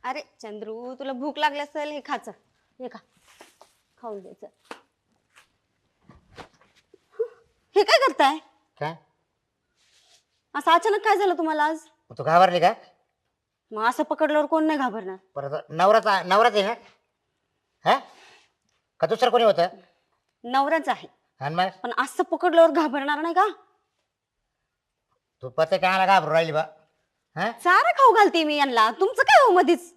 अरे चंद्रू, तुला भूक लागली असेल, हे खाच, हे खा, खाऊन द्यायचं. हे काय करताय? काय असं अचानक काय झालं तुम्हाला आज? तू घाबरली का? मग असं पकडल्यावर कोण नाही घाबरणार? परत नवराच आहे ना? हा का दुसरं कोणी होतं? नवराच आहे, आणि मग पण असं पकडल्यावर घाबरणार नाही का? तू पते काला घाबरू राहिली बा? हा चारा खाऊ घालते मी यांना, तुमचं काय हो मधीच?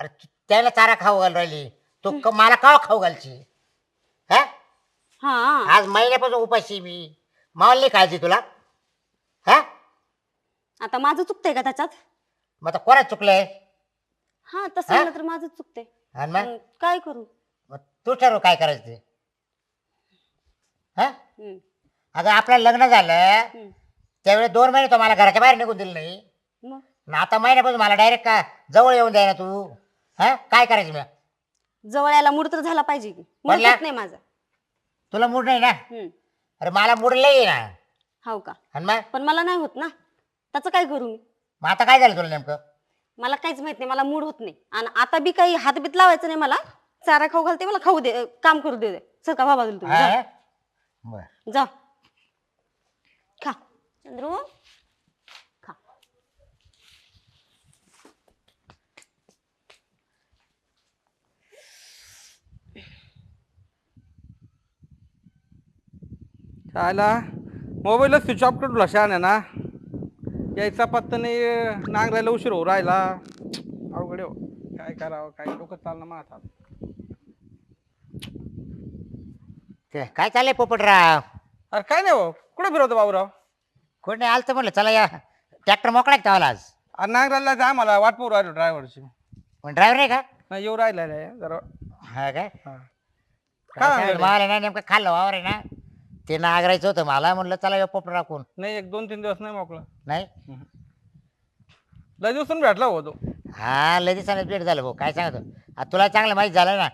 अरे त्याला चारा खाऊ घाल राहिली तू मला का खाऊ घालची? हा हा आज महिन्यापासून उपाशी मी. मावली नाही काळजी तुला? हा आता माझं चुकतंय का त्याच्यात? मग आता कोणाच चुकलंय? हा तसं झालं तर माझं चुकतंय. आणि मग पण काय करू? मग तू ठरव काय करायचं ते. हा हम्म, अगं आपलं लग्न झालं हम्म. त्यावेळेस 2 महिने तो मला घराच्या बाहेर निघून दिलं नाही. मग ना आता महिन्यापासून मला डायरेक्ट का जवळ येऊन द्याय ना तू? हा काय करायचं मी? जवळ यायला मूड तर झाला पाहिजे की. मूड म्हणला? होत नाही माझा. तुला मूड नाही ना? हम्म, अरे मला मूड लई आहे ना. हो का? आणि मग पण मला नाही होत ना, त्याचं काय करू मी? मग आता काय झालं तुला नेमकं? मला काहीच माहित नाही, मला मूड होत नाही. आणि आता बी काही हातबीत लावायचं नाही मला. चारा खाऊ घालते, मला खाऊ दे, काम करू दे. सर का बाबा तुम्ही हा? बरं. जा खा चंद्रू, खा. आला मोबाईलला स्विच ऑफ करून लक्षात आहे ना, यायचा पत्ता नाही, नांगरायला उशीर हो राहिला. अवघड हो, काय करावं, काय डोकं चालणं मग आता. ते काय चाललंय पोपटराव? अरे काय नाही हो, कुठे फिरवतो बाबूराव? कोण नाही आलं तर म्हणलं चला या ट्रॅक्टर मोकळा का आज? अरे नांगरायला जा, मला वाट पाहू राहिलो ड्रायव्हरची. पण ड्रायव्हर आहे का? नाही येऊ राहिला रे जरा. हा काय? हा. काय काय मला ना नेमकं खाल्लं वावर आहे ना, ते नागरायचं होतं मला. म्हणलं चला या पोपट राखून. नाही, 1-2-3 दिवस नाही मोकळा. नाही लय दिवसून भेटला हो तो. हा लय दिवसाने भेट झालं भाऊ. काय सांगतो आता तुला चांगलं माहिती झालं ना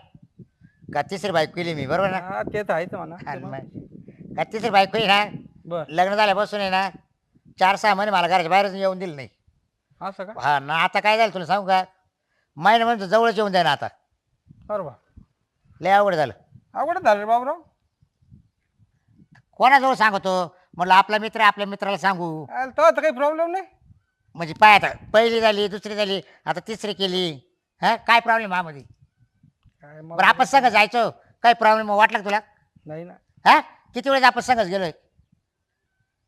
का तिसरी बाईक केली मी, बरोबर ना? हा ते तर आहेच म्हणा. आणि मग का तिसरी बाईक केली ना, बर लग्न झाल्यापासून आहे ना 4-6 महिने मला घराच्या बाहेरच येऊन दिलं नाही. असं का? हा ना. आता काय झालं तुला सांगू का? महिना म्हणजे जवळच येऊन जाय ना आता. बरोबर, लय अवघड झालं. अवघड झालं रे बाबूराव. कोणाजवळ सांगतो म्हटलं आपला मित्र आहे, आपल्या मित्राला सांगू. तो आता काही प्रॉब्लेम नाही. म्हणजे पाय आता पहिली झाली, दुसरी झाली, आता तिसरी केली. हा काय प्रॉब्लेम आमध्ये? काय बरं आपण संघ जायचो, काही प्रॉब्लेम वाटला का तुला? नाही ना. हा किती वेळेस आपण संघच गेलोय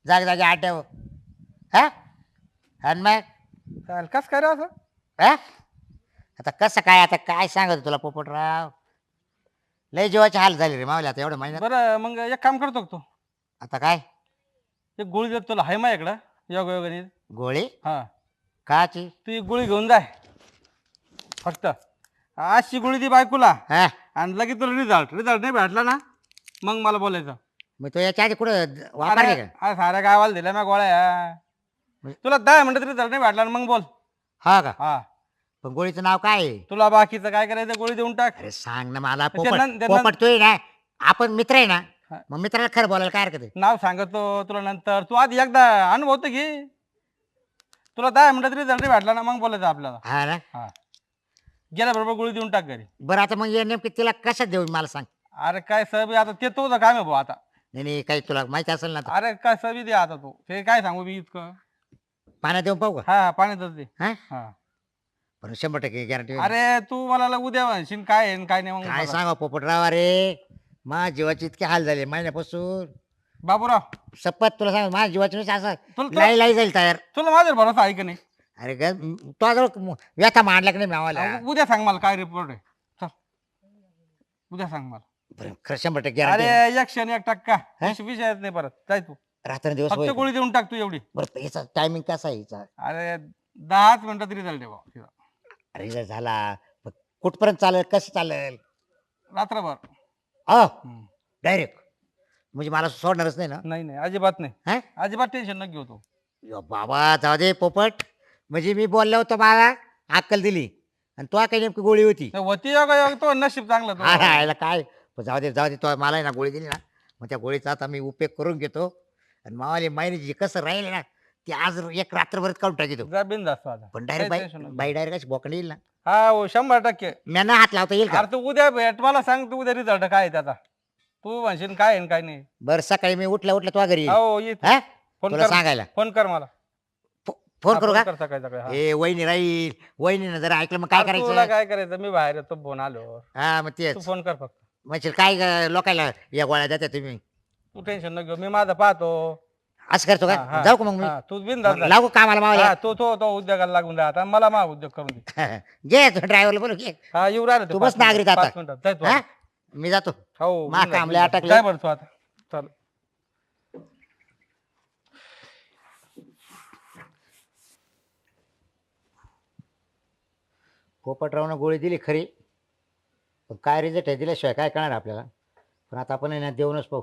जागे जागे आड्यावर. हा आणि मग चालेल, कसं काय रे असं? हा आता कसं काय, आता काय सांगतो तुला पोपटराव, लय जीवाचे हाल झाले रे मावले आता एवढं महिन्यात. बरं मग एक काम करतो का तू? आता काय एक गोळी देतो तुला, आहे माझ्याकडं योगायोगाने. गोळी? हा, काची? तू एक गोळी घेऊन जाय फक्त. अशी गोळी दे बायकोला, हा आणि लगेच तुला रिझल्ट नाही भेटला ना, मग मला बोलायचं. मग तो याच्या आधी कुठं वापरले अरे का? अरे साऱ्या गावाला दिल्या मी गोळ्या. तुला 10 मिनिटात रिझल्ट नाही भेटला ना, मग बोल. हा का? हा, पण गोळीचं नाव काय आहे? तुला बाकीचं काय करायचं गोळी देऊन टाक. अरे सांग ना मला. ते नं- ते पोपट तू आहे ना, आपण मित्र आहे ना, हा. मग मित्राला खरं बोलायला काय हरकत आहे? नाव सांगतो तुला नंतर, तू आधी एकदा अनुभव तर घे. तुला 10 मिनिटात रिझल्ट नाही भेटला ना, मग बोलायचं आपल्याला. हा ना. हा, गेल्याबरोबर गोळी देऊन टाक घरी. बरं आता मग हे नेमकी तिला कशात देऊ मला सांग. अरे काय सबी आता ते तुझं काम आहे भाऊ आता. नाही नाही काही तुला माहिती असेल ना आता. अरे काय सबी दे आता तू, ते काय सांगू मी इतकं. पाण्यात देऊन पाहू का? हा, पाण्यातच दे. हा हा, पण 100% गॅरंटी. अरे तू मला उद्या म्हणशील काय आहे न काय नाही, मग काय मला. सांगा पोपटराव, अरे माझ्या जीवाचे इतके हाल झाले महिन्यापासून. बाबूराव, शपथ तुला सांग माझ्या जीवाची नुसती असं तुला लाई लाई जाईल तयार. तुला माझ्यावर भरोसा आहे का नाही? अरे तो जवळ व्यथा मांडला की नाही मावाला. उद्या सांग मला काय रिपोर्ट आहे. चल उद्या सांग मला. बरं, खरं 100% अरे गॅरंटी. 101% हा? विषयच नाही परत. जाय तू, रात्रंदिवस फक्त होईल. गोळी देऊन टाक तू एवढी. बरं याचा टायमिंग कसा आहे याचा? अरे 10 मिनिटात रिझल्ट आहे भाऊ. अरे जर झाला पण कुठपर्यंत चालेल, कसं चालेल? रात्रभर. अ डायरेक्ट म्हणजे मला सोडणारच नाही ना? नाही नाही, अजिबात नाही. हा अजिबात टेन्शन न घेऊ तू. यो बाबा जाऊ दे पोपट. म्हणजे मी बोललो होतो मला अक्कल दिली आणि तो काही नेमकी गोळी होती. होती योग तो नशीब चांगला तो. हा याला काय. पण जाऊ दे तो मला आहे ना गोळी दिली ना, मग त्या गोळीचा आता मी उपयोग करून घेतो. आणि मावाली महिन्याची कसं राहील ना ती आज एक रात्रभरात काढून टाकी जा बिनधास्त आता पण काही डायरेक्ट tension नको. बाई डायरेक्ट बोकडे येईल ना हा हो 100%. मी ना हात लावता येईल का अरे तू उद्या भेट मला सांग तू उद्या रिझल्ट काय आहे त्याचा तू म्हणशील काय आहे आणि काय नाही. बरं सकाळी मी उठल्या तुझ्या घरी येईल हो ये हा फोन तुला कर सांगायला फोन कर मला. फोन हा, करू फोन का कर सकाळी सकाळी हा. ए वहिनी राहील वहिनीनं जर ऐकलं मग काय अरे तुला करायचं काय करायचं मी बाहेर येतो फोन आलो हा मग तू तेच फोन कर फक्त. म्हणजे काय लोकायला या गोळ्या देता तुम्ही तू टेन्शन न घेऊ मी माझं पाहतो. असं करतो हा, का हा, जाऊ का मग मी हा, तू बिनधास्त मग लागू कामाला मावल्या हा तो उद्योगाला लागून जा आता मला मा उद्योग करून दे. घे तू ड्रायव्हरला बोलू घे हा येऊ राहिलं ते तू 5 बस नागरिक मिनिटात, आता. 5 मिनिटात जाय तू हा आता. मी जातो हो मा बिनधास्त, कामले बिनधास्त. अटकले. जाय बरं तू आता चल. पोपटरावनं गोळी दिली खरी पण काय रिझल्ट आहे दिल्याशिवाय काय कळणार आपल्याला पण आता आपण आहे ना देऊनच पाहू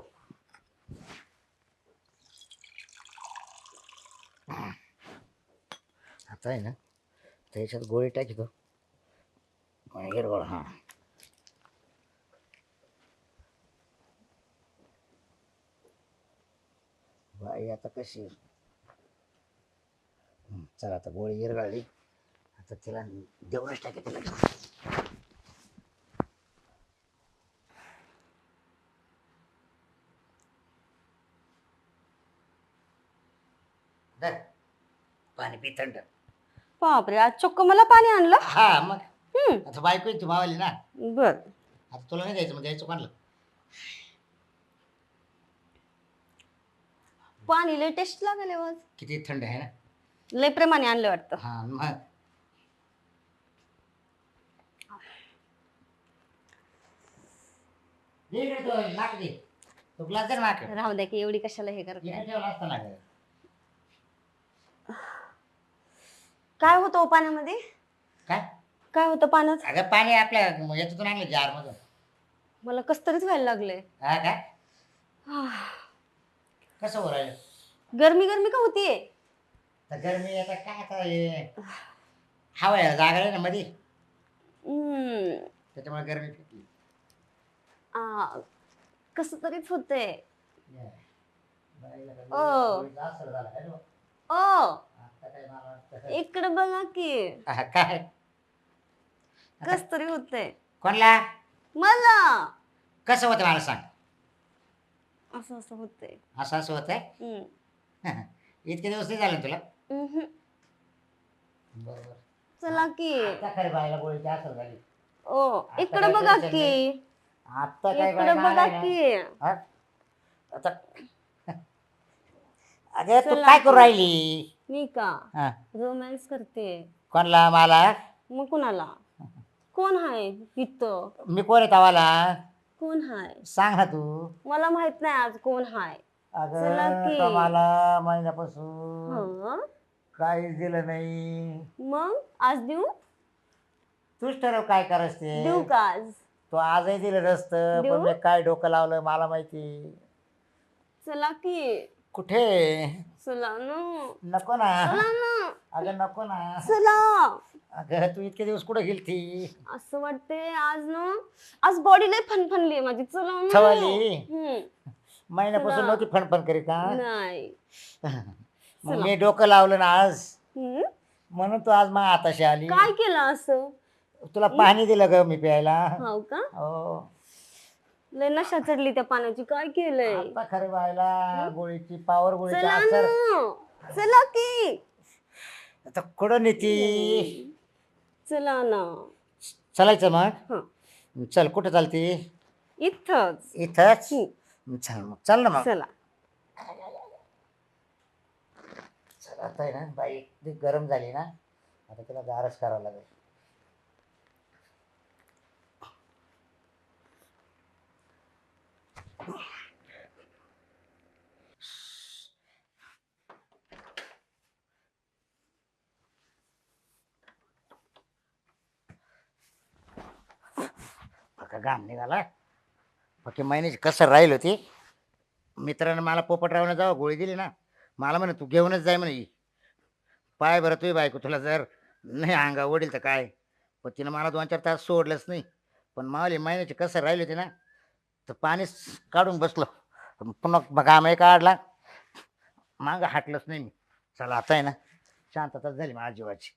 आता आहे ना त्याच्यात गोळी टाकीतो हिरवळ हां बाई आता कशी चला आता गोळी हिरगाळली आता तिला देऊनच टाके तिला धर पाणी पी थंड बापरे आज चक्क मला पाणी आणलं. हा मग हम्म आता बायको आहे ती मावाली ना बर आता तुला नाही द्यायचं मग द्यायचं कोणाला पाणी लय टेस्ट लागले आज. किती थंड आहे ना लय प्रेमाने आणलं वाटतं. हा मग दे इकडे तो नाक दे तो ग्लास दे नाक राहू द्या की एवढी कशाला हे करते. इकडे ठेवला असता ना गं. काय होतं हो पाण्यामध्ये काय काय होतं पाण्यात. अगं पाणी आपल्या याच्यातून आणलं जार मधून मला कस तरीच व्हायला लागलंय. हा काय कसं हो राहिलं गरमी गरमी का होतीये. तर गरमी आता काय आता हवा आहे जागा आहे ना मध्ये त्याच्यामुळे गरमी फिरली कस तरीच होतंय. बाईला काय ओ. गोळीचा असर झाला काय रे? ओ आता काय मला वाटतं इकडे बघा की काय कस तरी होतंय कोणला मला. कसं होतं मला सांग असं असं होतंय. असं असं होतंय इतके दिवस नाही झाले ना तुला बरोबर चला की आता खरी बाईला गोळीची असर झाली ओ इकडे बघा की आता काय इकडे बाई बघा मला आहे की ना, हा? आता अगं तू चला काय करू की. राहिली मी का हा रोमॅन्स करते. कोणला मला मग कुणाला कोण हाय इथं मी कोण आहे तवाला कोण हाय सांग ना तू मला माहित नाही आज कोण हाय. चला अगं की. तवाला महिन्यापासून हं? काहीच दिलं नाही मग आज देऊ तूच ठरव काय करायचं ते देऊ का आज. तो आजही दिलं नसतं देऊ? पण मी काय डोकं लावलं मला माहिती चला की कुठे चला ना नको ना चला ना अगं नको ना चला. अगं तू इतके दिवस कुठे गेलती असं वाटते आज ना आज बॉडी लय फनफनली आहे माझी. चला ना थवाली महिन्यापासून चला. नव्हती फणफण करीत का नाही. मग चला. मी डोकं लावलं ना आज हम्म? म्हणून तू आज मग आताशी आली काय केलं असं. तुला पाणी दिलं ग मी प्यायला हो का हो लय नशा चढली त्या पाण्याची. काय केलंय. आता खरे व्हायला गोळीची पावर गोळीची चला असर ना चला की आता कुठं नेती चला ना. चालायचं मग हं. चल कुठं चालती इथंच. इथंच चल मग चल ना मग चला चल आता आहे ना बाई इतकी गरम झाली ना आता तिला गारच करावं लागेल का घाम निघाला बाकी महिन्याची कसर राहील होती मित्रानं मला पोपटरावनं जावं गोळी दिली ना मला म्हणे तू घेऊनच जाय म्हणे ही. पाय बरं तुझी बायको तुला जर नाही अंगा ओढील तर काय पण तिनं मला 2-4 तास सोडलंच नाही पण मावली महिन्याची कसर राहिली होती ना तर पाणीच काढून बसलो पुन्हा घामही काढला मागं हाटलंच नाही मी चला आता आहे ना शांतता झाली माझ्या जीवाची.